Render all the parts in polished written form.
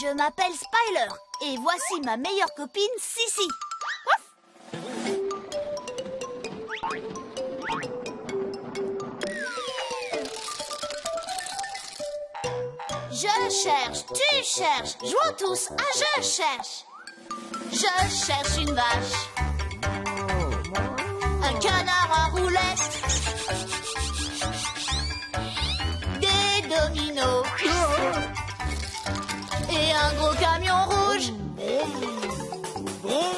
Je m'appelle Spyler et voici ma meilleure copine, Sissi. Ouf. Je cherche, tu cherches, jouons tous à je cherche. Je cherche une vache, un canard à roulettes, des dominos et un gros camion rouge.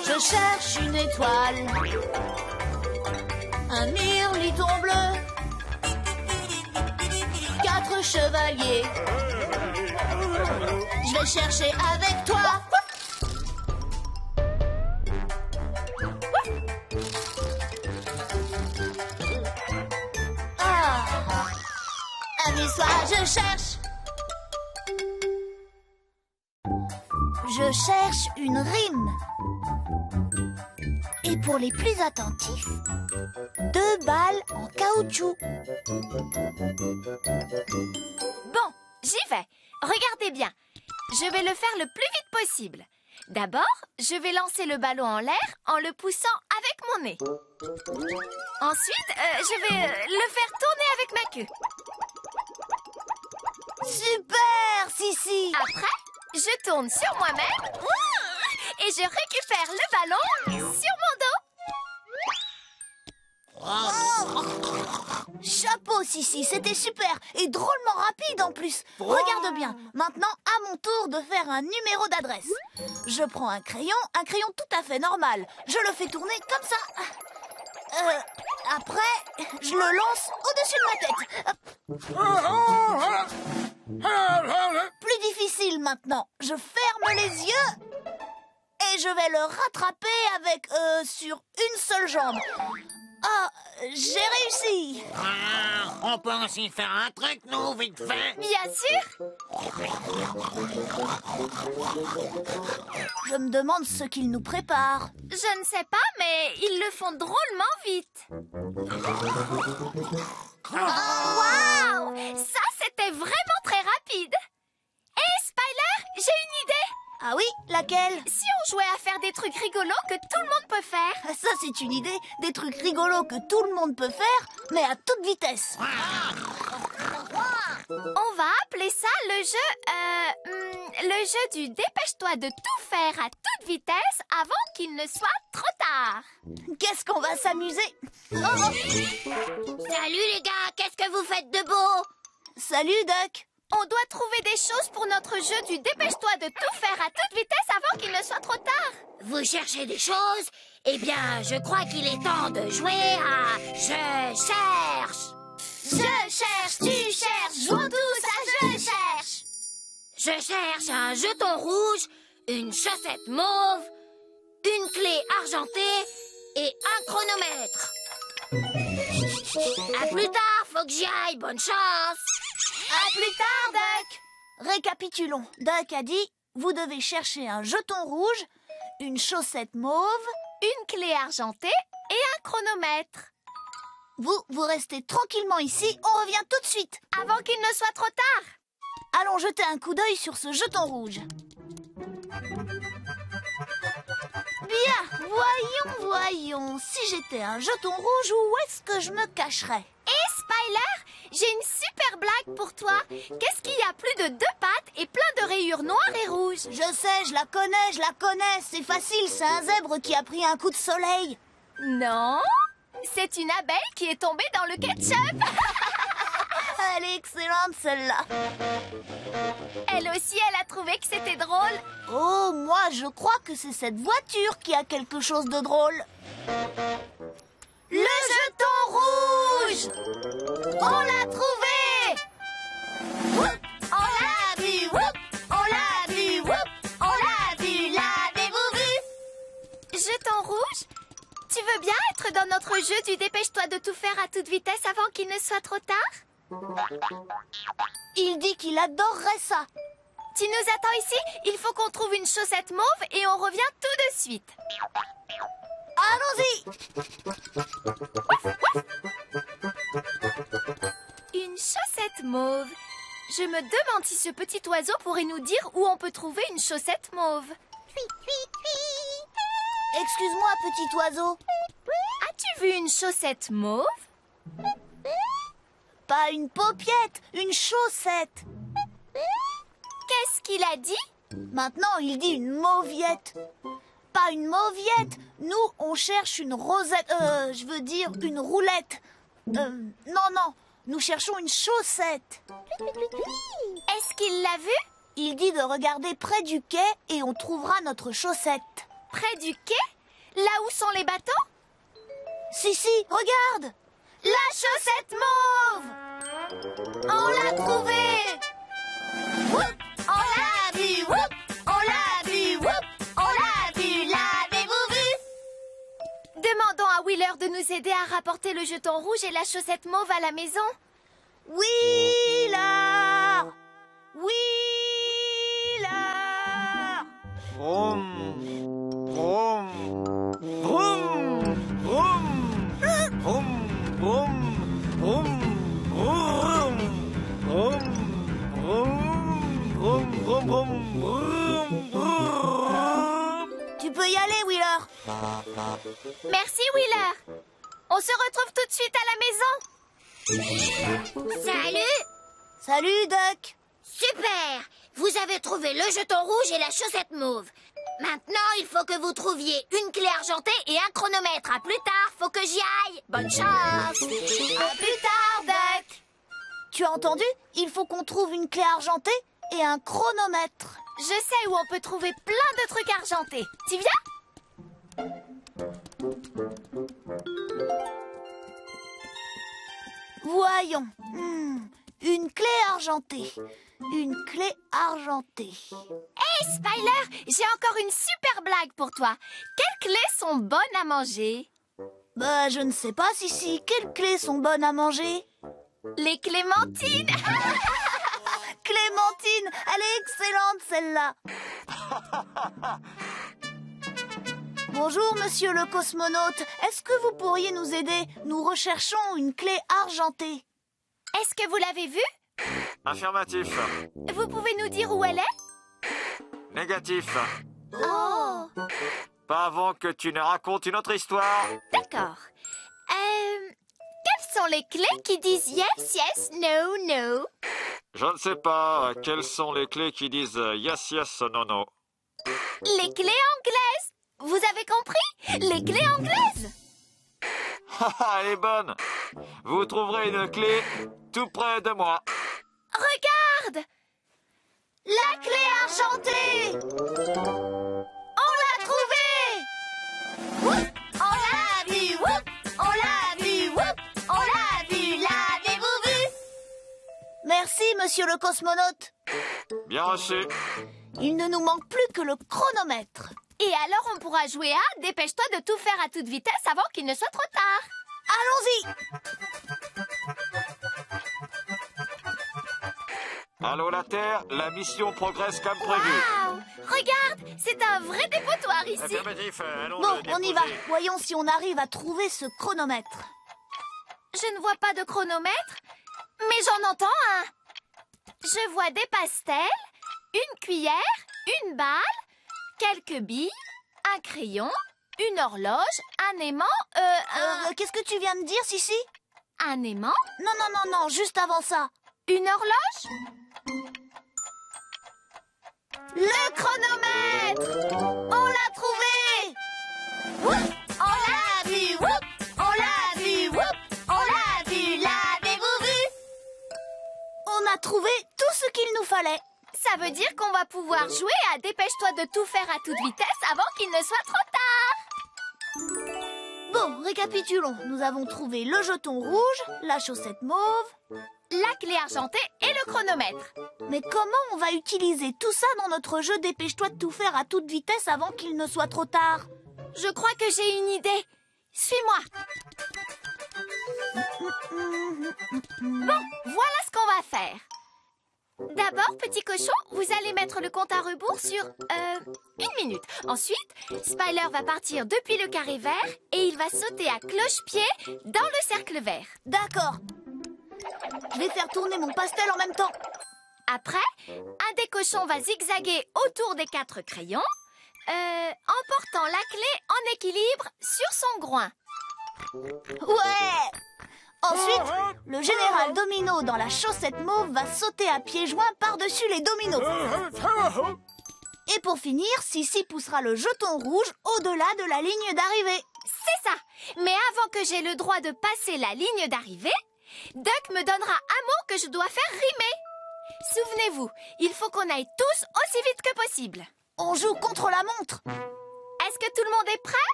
Je cherche une étoile, un mirliton bleu, 4 chevaliers. Je vais chercher avec toi. Ah, amuse-toi, je cherche. Je cherche une rime. Et pour les plus attentifs, 2 balles en caoutchouc. Bon, j'y vais. Regardez bien. Je vais le faire le plus vite possible. D'abord, je vais lancer le ballon en l'air en le poussant avec mon nez. Ensuite, je vais le faire tourner avec ma queue. Super, Sissi. Après, je tourne sur moi-même et je récupère le ballon sur mon dos. Chapeau, Sissi, c'était super et drôlement rapide en plus. Regarde bien, maintenant à mon tour de faire un numéro d'adresse. Je prends un crayon tout à fait normal. Je le fais tourner comme ça. Après, je le lance au-dessus de ma tête. Plus difficile maintenant. Je ferme les yeux et je vais le rattraper avec sur une seule jambe. Ah, j'ai réussi. On peut aussi faire un truc, nous, vite fait. Bien sûr. Je me demande ce qu'ils nous préparent. Je ne sais pas, mais ils le font drôlement vite. Waouh! Ça, c'était vraiment très rapide. Hé, Spyler, j'ai une idée. Ah oui, laquelle? Si on jouait à faire des trucs rigolos que tout le monde peut faire. Ça, c'est une idée. Des trucs rigolos que tout le monde peut faire, mais à toute vitesse. On va appeler ça le jeu du dépêche-toi de tout faire à toute vitesse avant qu'il ne soit trop tard. Qu'est-ce qu'on va s'amuser? Salut les gars, qu'est-ce que vous faites de beau? Salut, Duck. On doit trouver des choses pour notre jeu du dépêche-toi de tout faire à toute vitesse avant qu'il ne soit trop tard. Vous cherchez des choses? Eh bien, je crois qu'il est temps de jouer à Je cherche. Je cherche, tu cherches, jouons tous à je cherche. Je cherche un jeton rouge, une chaussette mauve, une clé argentée et un chronomètre. À plus tard, faut que j'y aille, bonne chance. À plus tard, Duck. Récapitulons. Duck a dit, vous devez chercher un jeton rouge, une chaussette mauve, une clé argentée et un chronomètre. Vous restez tranquillement ici, on revient tout de suite. Avant qu'il ne soit trop tard. Allons jeter un coup d'œil sur ce jeton rouge. Bien, voyons. Si j'étais un jeton rouge, où est-ce que je me cacherais? Hé, Spyler, j'ai une super blague pour toi. Qu'est-ce qu'il y a plus de 2 pattes et plein de rayures noires et rouges? Je sais, je la connais. C'est facile, c'est un zèbre qui a pris un coup de soleil. Non, c'est une abeille qui est tombée dans le ketchup. Elle est excellente, celle-là. Elle aussi, elle a trouvé que c'était drôle. Oh, moi, je crois que c'est cette voiture qui a quelque chose de drôle. Le jeton rouge! On l'a trouvé! Whoop! On l'a vu! Whoop! On l'a vu! Whoop! On l'a vu! L'avez-vous vu? Jeton rouge, tu veux bien être dans notre jeu du dépêche-toi de tout faire à toute vitesse avant qu'il ne soit trop tard? Il dit qu'il adorerait ça. Tu nous attends ici? Il faut qu'on trouve une chaussette mauve et on revient tout de suite. Allons-y! Une chaussette mauve. Je me demande si ce petit oiseau pourrait nous dire où on peut trouver une chaussette mauve. Excuse-moi, petit oiseau. As-tu vu une chaussette mauve? Pas une paupiette, une chaussette. Qu'est-ce qu'il a dit? Maintenant, il dit une mauviette. Pas une mauviette. Nous, on cherche une rosette. Je veux dire une roulette. Non. Nous cherchons une chaussette. Est-ce qu'il l'a vu? Il dit de regarder près du quai et on trouvera notre chaussette. Près du quai? Là où sont les bateaux? Si, regarde. La chaussette mauve! On l'a trouvée! Whoop! On l'a vu! Whoop! On l'a vu! Whoop! On l'a vu! L'avez-vous vu? Demandons à Wheeler de nous aider à rapporter le jeton rouge et la chaussette mauve à la maison. Wheeler! Vroom, vroom, vroom, vroom, vroom, vroom, vroom, vroom, vroom, vroom, vroom, vroom, vroom, vroom. Tu peux y aller, Wheeler. Merci, Wheeler. On se retrouve tout de suite à la maison. Salut! Salut, Duck. Super! Vous avez trouvé le jeton rouge et la chaussette mauve. Maintenant, il faut que vous trouviez une clé argentée et un chronomètre. À plus tard, faut que j'y aille. Bonne chance! À plus tard, Duck. Tu as entendu? Il faut qu'on trouve une clé argentée et un chronomètre. Je sais où on peut trouver plein de trucs argentés. Tu viens? Voyons. Une clé argentée. Une clé argentée. Hey, Spiler, j'ai encore une super blague pour toi. Quelles clés sont bonnes à manger? Bah, je ne sais pas, Sissi. Quelles clés sont bonnes à manger? Les clémentines. Clémentine, elle est excellente, celle-là. Bonjour, monsieur le cosmonaute. Est-ce que vous pourriez nous aider? Nous recherchons une clé argentée. Est-ce que vous l'avez vue? Affirmatif. Vous pouvez nous dire où elle est? Négatif. Oh, Pas avant que tu ne racontes une autre histoire. d'accord. Quelles sont les clés qui disent yes, yes, no, no? Je ne sais pas quelles sont les clés qui disent yes, yes, no, no. Les clés anglaises. Vous avez compris? Les clés anglaises. Haha, elle est bonne. Vous trouverez une clé tout près de moi. Regarde! La clé argentée! On l'a trouvée! Whoop! On l'a vu! Whoop! On l'a vu! Whoop! On l'a vu! L'avez-vous vu? Merci, monsieur le cosmonaute. Bien reçu. Il ne nous manque plus que le chronomètre. Et alors on pourra jouer à dépêche-toi de tout faire à toute vitesse avant qu'il ne soit trop tard. Allons-y. Allô la Terre, la mission progresse comme prévu. Waouh! Regarde, c'est un vrai dépotoir ici. Affirmatif, allons Bon, le on y déposer. va. Voyons si on arrive à trouver ce chronomètre. Je ne vois pas de chronomètre, mais j'en entends un. Je vois des pastels, une cuillère, une balle, quelques billes, un crayon, une horloge, un aimant, Qu'est-ce que tu viens de dire, Sissi? un aimant, Non, juste avant ça. une horloge. Le chronomètre! On l'a trouvé! Whoop! On l'a vu! Whoop! On l'a vu! Whoop! On l'a vu! L'avez-vous vu? On a trouvé tout ce qu'il nous fallait. Ça veut dire qu'on va pouvoir jouer à dépêche-toi de tout faire à toute vitesse avant qu'il ne soit trop tard. Bon, récapitulons. Nous avons trouvé le jeton rouge, la chaussette mauve. La clé argentée et le chronomètre. Mais comment on va utiliser tout ça dans notre jeu Dépêche-toi de tout faire à toute vitesse avant qu'il ne soit trop tard? Je crois que j'ai une idée. Suis-moi. Bon, voilà ce qu'on va faire. D'abord, petit cochon, vous allez mettre le compte à rebours sur 1 minute. Ensuite, Spiler va partir depuis le carré vert et il va sauter à cloche-pied dans le cercle vert. D'accord. Je vais faire tourner mon pastel en même temps. Après, un des cochons va zigzaguer autour des 4 crayons, en portant la clé en équilibre sur son groin. Ouais! Ensuite, le général Domino dans la chaussette mauve va sauter à pieds joints par-dessus les dominos. Et pour finir, Sissi poussera le jeton rouge au-delà de la ligne d'arrivée. C'est ça. Mais avant que j'aie le droit de passer la ligne d'arrivée, Duck me donnera un mot que je dois faire rimer. Souvenez-vous, il faut qu'on aille tous aussi vite que possible. On joue contre la montre. Est-ce que tout le monde est prêt?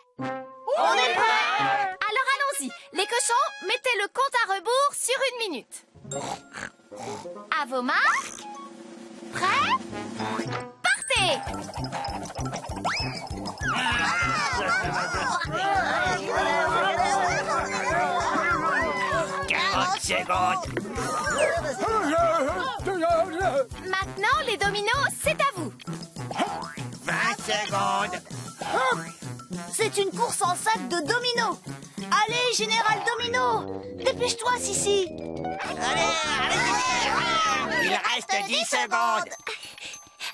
On est prêt! Alors allons-y. Les cochons, mettez le compte à rebours sur 1 minute. À vos marques. Prêts? Partez! 40 secondes. Maintenant, les dominos, c'est à vous. 20 secondes. C'est une course en sac de dominos. Allez, général Domino! Dépêche-toi, Sissi! Allez. Il reste 10 secondes.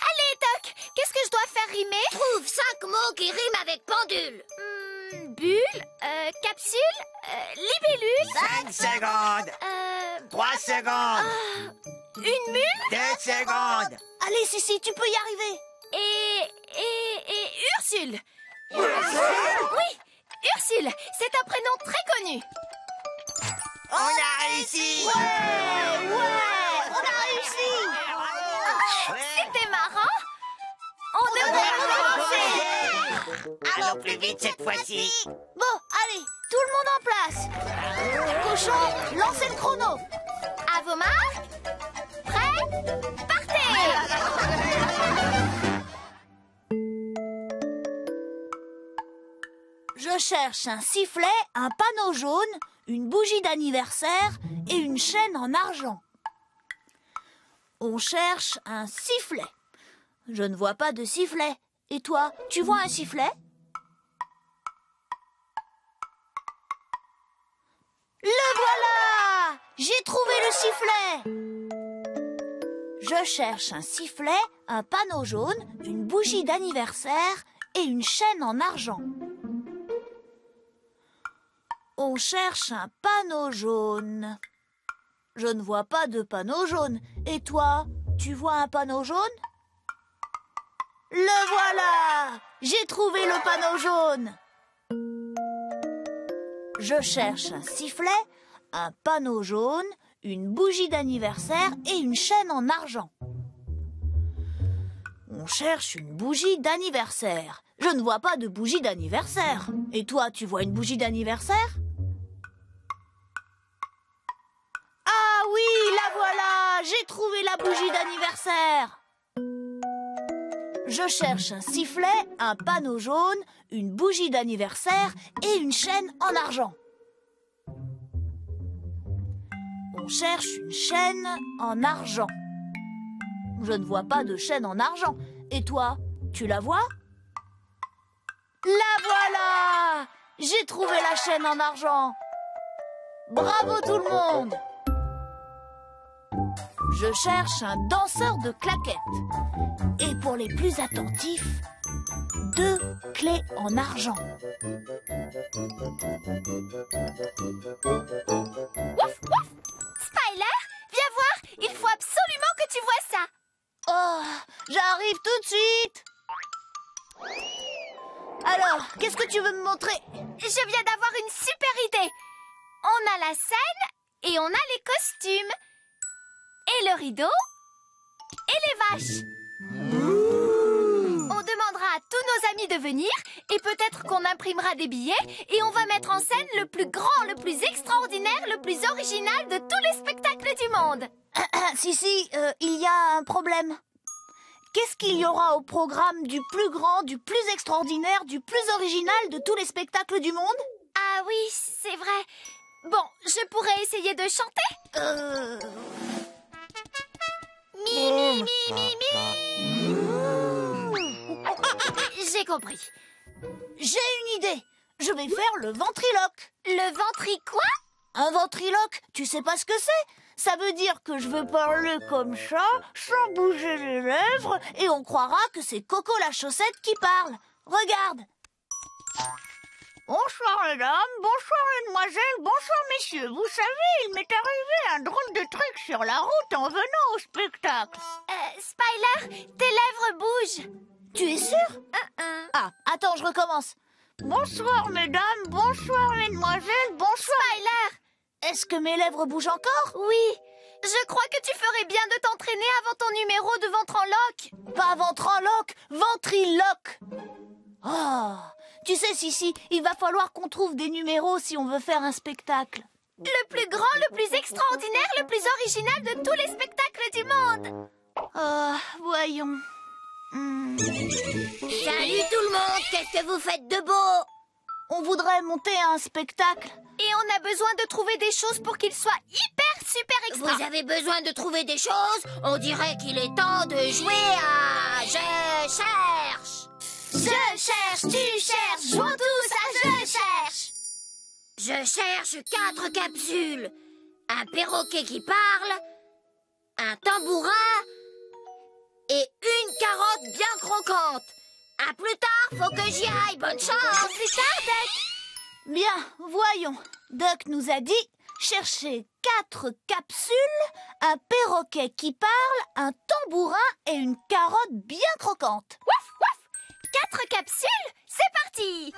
Allez, Doc, qu'est-ce que je dois faire rimer? Trouve 5 mots qui riment avec pendule. Bulle, capsule, libellule, 5 secondes. 3 secondes. une mule 2 secondes. Allez, Sissi, tu peux y arriver! et Ursule. Oui, Ursule, c'est un prénom très connu. On a réussi. Ouais! On a réussi! C'était marrant. On devrait recommencer. Allons plus vite cette fois-ci. Bon, allez, tout le monde en place! Cochon, lancez le chrono! À vos marques. Prêts? Partez! Je cherche un sifflet, un panneau jaune, une bougie d'anniversaire et une chaîne en argent. On cherche un sifflet. Je ne vois pas de sifflet. Et toi, tu vois un sifflet? Le voilà! J'ai trouvé le sifflet! Je cherche un sifflet, un panneau jaune, une bougie d'anniversaire et une chaîne en argent. On cherche un panneau jaune. Je ne vois pas de panneau jaune. Et toi, tu vois un panneau jaune? Le voilà! J'ai trouvé le panneau jaune. Je cherche un sifflet, un panneau jaune, une bougie d'anniversaire et une chaîne en argent. On cherche une bougie d'anniversaire. Je ne vois pas de bougie d'anniversaire. Et toi, tu vois une bougie d'anniversaire? Ah oui, la voilà! J'ai trouvé la bougie d'anniversaire. Je cherche un sifflet, un panneau jaune, une bougie d'anniversaire et une chaîne en argent. On cherche une chaîne en argent. Je ne vois pas de chaîne en argent. Et toi, tu la vois? La voilà! J'ai trouvé la chaîne en argent. Bravo tout le monde! Je cherche un danseur de claquettes. Et pour les plus attentifs, 2 clés en argent. Wouf, wouf. Spyler, viens voir. Il faut absolument que tu vois ça. Oh, j'arrive tout de suite. Alors, qu'est-ce que tu veux me montrer? Je viens d'avoir une super idée. On a la scène et on a les costumes. Et le rideau et les vaches. On demandera à tous nos amis de venir et peut-être qu'on imprimera des billets et on va mettre en scène le plus grand, le plus extraordinaire, le plus original de tous les spectacles du monde. Sissi, il y a un problème. Qu'est-ce qu'il y aura au programme du plus grand, du plus extraordinaire, du plus original de tous les spectacles du monde? Ah oui, c'est vrai. Bon, je pourrais essayer de chanter. Mi, mi, mi, mi, mi. J'ai compris. J'ai une idée. Je vais faire le ventriloque. Le ventriloque quoi? Un ventriloque, tu sais pas ce que c'est? Ça veut dire que je vais parler comme ça, sans bouger les lèvres, et on croira que c'est Coco la chaussette qui parle. Regarde. Bonsoir mesdames, bonsoir mesdemoiselles, bonsoir messieurs. Vous savez, il m'est arrivé un drôle de truc sur la route en venant au spectacle. Spiler, tes lèvres bougent. Tu es sûr? Ah, attends, je recommence. Bonsoir mesdames, bonsoir mesdemoiselles, bonsoir... Spiler! Est-ce que mes lèvres bougent encore? Oui. Je crois que tu ferais bien de t'entraîner avant ton numéro de ventriloque. Pas ventriloque, ventriloque. Oh, tu sais Sissi, il va falloir qu'on trouve des numéros si on veut faire un spectacle. Le plus grand, le plus extraordinaire, le plus original de tous les spectacles du monde. Voyons. Salut tout le monde, qu'est-ce que vous faites de beau? On voudrait monter un spectacle. Et on a besoin de trouver des choses pour qu'il soit super extra. Vous avez besoin de trouver des choses? On dirait qu'il est temps de jouer à Je cherche. Je cherche, tu cherches, jouons tous à Je cherche. Je cherche 4 capsules. Un perroquet qui parle, un tambourin et une carotte bien croquante. À plus tard, faut que j'y aille. Bonne chance. Plus tard, Duck. Bien, voyons. Duck nous a dit chercher 4 capsules, un perroquet qui parle, un tambourin et une carotte bien croquante. Waf, waf. 4 capsules, c'est parti.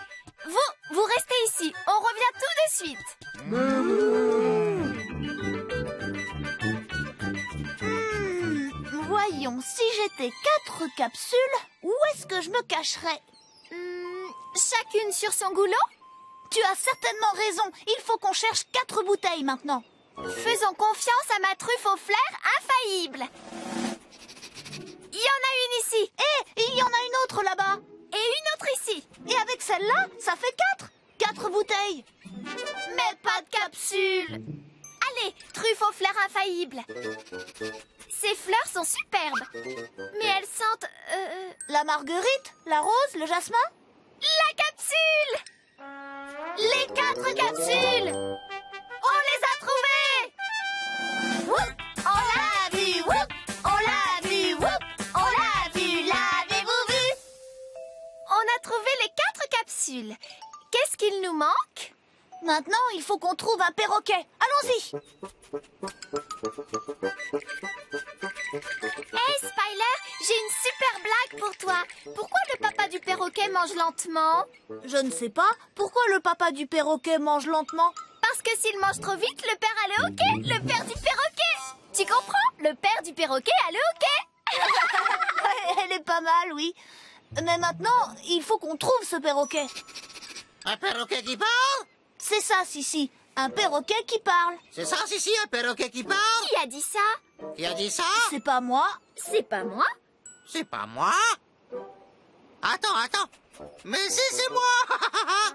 Vous restez ici. On revient tout de suite. Voyons, si j'étais 4 capsules, où est-ce que je me cacherais? Chacune sur son goulot? Tu as certainement raison. Il faut qu'on cherche 4 bouteilles maintenant. Faisons confiance à ma truffe au flair infaillible. Il y en a une ici. Et il y en a une autre là-bas. Et une autre ici. Et avec celle-là, ça fait 4 bouteilles. Mais pas de capsule. Allez, truffe au flair infaillible. Ces fleurs sont superbes. Mais elles sentent... La marguerite, la rose, le jasmin? La capsule! Les 4 capsules! On les a trouvées! Whoop, on l'a vu, whoop, on l'a vu, whoop, on l'a vu, l'avez-vous vu? On a trouvé les 4 capsules. Qu'est-ce qu'il nous manque? Maintenant, il faut qu'on trouve un perroquet. Allons-y. Hey Spiler, j'ai une super blague pour toi. Pourquoi le papa du perroquet mange lentement? Je ne sais pas. Pourquoi le papa du perroquet mange lentement? Parce que s'il mange trop vite, le père a le hoquet. Le père du perroquet. Tu comprends? Le père du perroquet a le hoquet. Elle est pas mal, oui. Mais maintenant, il faut qu'on trouve ce perroquet. Un perroquet qui parle? C'est ça, Sissi. Un perroquet qui parle. C'est ça, Sissi, un perroquet qui parle? Qui a dit ça? Qui a dit ça? C'est pas moi. C'est pas moi. C'est pas moi. Attends. Mais si, c'est moi.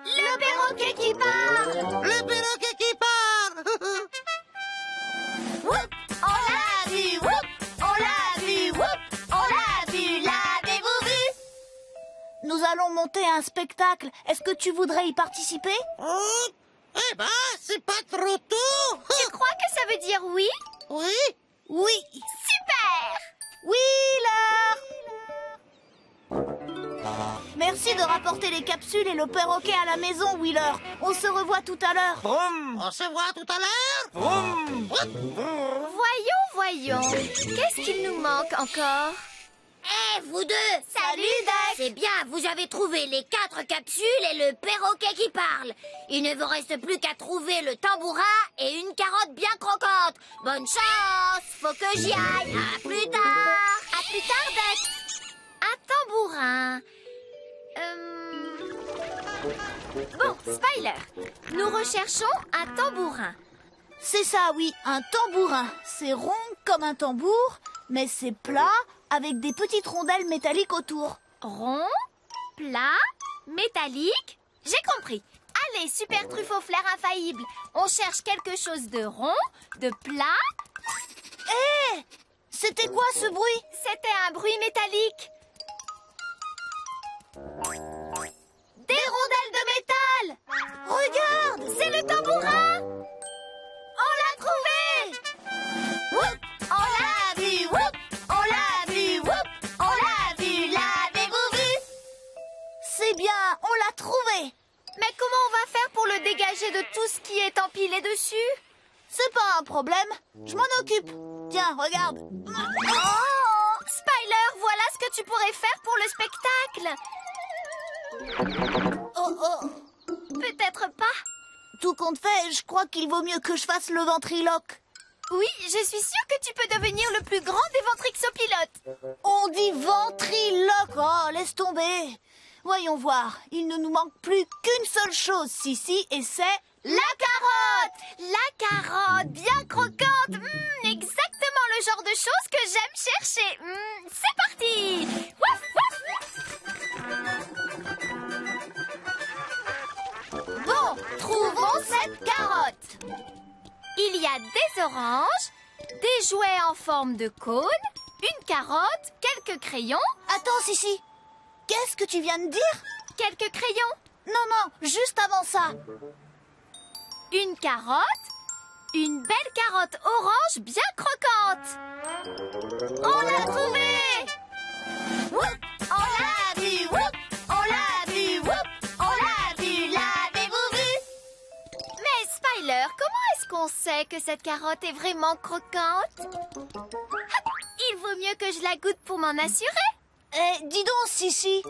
Le perroquet qui parle. Le perroquet qui parle. Whoop, on l'a vu, whoop, on l'a vu, whoop, on l'a vu, l'avez-vous vu? Nous allons monter un spectacle. Est-ce que tu voudrais y participer? Oh, eh ben, c'est pas trop tôt. Tu crois que ça veut dire oui? Oui. Oui. Super! Wheeler! Merci de rapporter les capsules et le perroquet à la maison, Wheeler. On se revoit tout à l'heure. Vroom, On se voit tout à l'heure. vroom. Voyons. Qu'est-ce qu'il nous manque encore? Eh, vous deux! Salut, Duck! C'est bien, vous avez trouvé les 4 capsules et le perroquet qui parle. Il ne vous reste plus qu'à trouver le tambourin et une carotte bien croquante. Bonne chance! Faut que j'y aille. À plus tard! À plus tard, Duck! Un tambourin. Bon, Spiler, nous recherchons un tambourin. C'est ça, oui, un tambourin. C'est rond comme un tambour, mais c'est plat avec des petites rondelles métalliques autour. Rond, plat, métallique. J'ai compris. Allez, super truffe au flair infaillible. On cherche quelque chose de rond, de plat. Hé! C'était quoi ce bruit? C'était un bruit métallique. Des rondelles de métal. Regarde! C'est le tambourin. On l'a trouvé. l'a trouvé. Mais comment on va faire pour le dégager de tout ce qui est empilé dessus? C'est pas un problème, je m'en occupe. Tiens, regarde. Oh, Spyler, voilà ce que tu pourrais faire pour le spectacle. Oh, oh. Peut-être pas. Tout compte fait, je crois qu'il vaut mieux que je fasse le ventriloque. Oui, je suis sûre que tu peux devenir le plus grand des ventrixopilotes. On dit ventriloque. Oh, laisse tomber. Voyons voir, il ne nous manque plus qu'une seule chose, Sissi, et c'est... La carotte! La carotte, bien croquante. Exactement le genre de choses que j'aime chercher. C'est parti! Wouf, wouf. Bon, trouvons cette carotte. Il y a des oranges, des jouets en forme de cône, une carotte, quelques crayons. Attends, Sissi, qu'est-ce que tu viens de dire? Quelques crayons. Non, juste avant ça. Une carotte, une belle carotte orange bien croquante. On l'a trouvée! Whoop, on l'a vu, whoop, on l'a vu, whoop, on l'a vu, l'avez-vous vu? Mais Spyler, comment est-ce qu'on sait que cette carotte est vraiment croquante? Il vaut mieux que je la goûte pour m'en assurer. Dis donc, Sissi,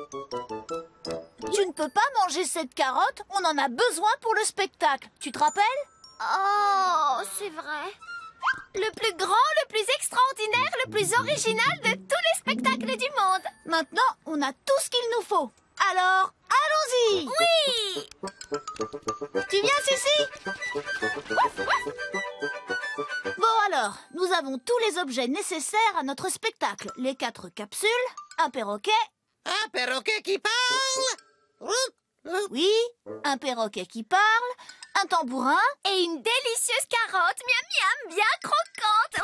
tu ne peux pas manger cette carotte, on en a besoin pour le spectacle. Tu te rappelles? Oh, c'est vrai. Le plus grand, le plus extraordinaire, le plus original de tous les spectacles du monde. Maintenant, on a tout ce qu'il nous faut. Alors, allons-y! Oui! Tu viens, Sissi? Bon alors, nous avons tous les objets nécessaires à notre spectacle. Les 4 capsules, un perroquet... Un perroquet qui parle? Oui, un perroquet qui parle, un tambourin... Et une délicieuse carotte, miam miam, bien croquante.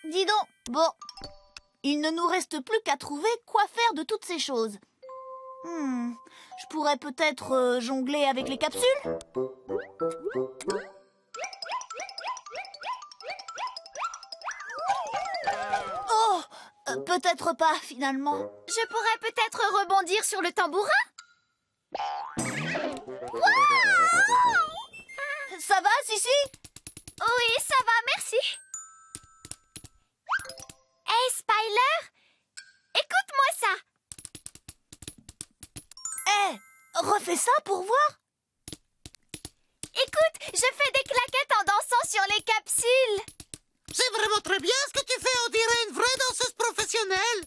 Dis donc, bon, il ne nous reste plus qu'à trouver quoi faire de toutes ces choses. Je pourrais peut-être jongler avec les capsules? Oh, peut-être pas finalement. Je pourrais peut-être rebondir sur le tambourin. Ça va, Sissi? Oui, ça va, merci. Hey, Spyler, écoute-moi ça. Refais ça pour voir. Écoute, je fais des claquettes en dansant sur les capsules. C'est vraiment très bien ce que tu fais, on dirait une vraie danseuse professionnelle.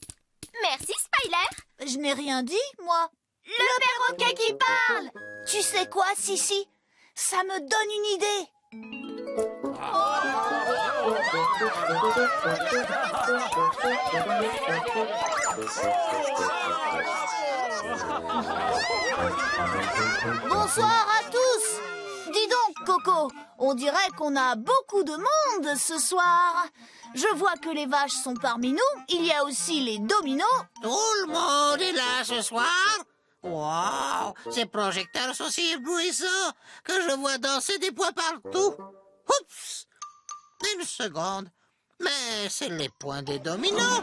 Merci, Spyler. Je n'ai rien dit, moi. Le perroquet qui parle. Tu sais quoi, Sissi? Ça me donne une idée. Bonsoir à tous. Dis donc, Coco, on dirait qu'on a beaucoup de monde ce soir. Je vois que les vaches sont parmi nous. Il y a aussi les dominos. Tout le monde est là ce soir. Wow, ces projecteurs sont si éblouissants que je vois danser des points partout. Oups! Une seconde. Mais c'est les points des dominos.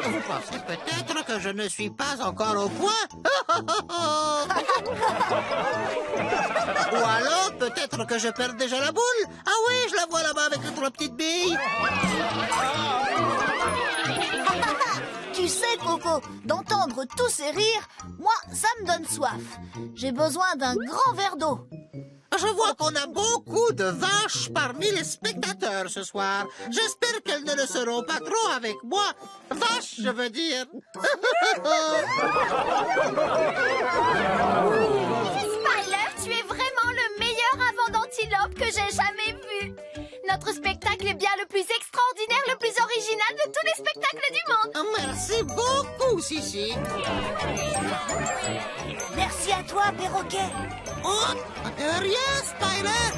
Vous pensez peut-être que je ne suis pas encore au point? Ou alors peut-être que je perds déjà la boule? Ah oui, je la vois là-bas avec les 3 petites billes. Tu sais, Coco, d'entendre tous ces rires, moi, ça me donne soif. J'ai besoin d'un grand verre d'eau. Je vois qu'on a beaucoup de vaches parmi les spectateurs ce soir. J'espère qu'elles ne le seront pas trop avec moi. Vaches, je veux dire. Spyler, tu es vraiment le meilleur avant d'antilope que j'ai jamais vu. Notre spectacle est bien le plus extraordinaire, le plus original de tous les spectacles du monde. Merci beaucoup, Sissi. Merci à toi, perroquet. Oh, de rien, Spyler.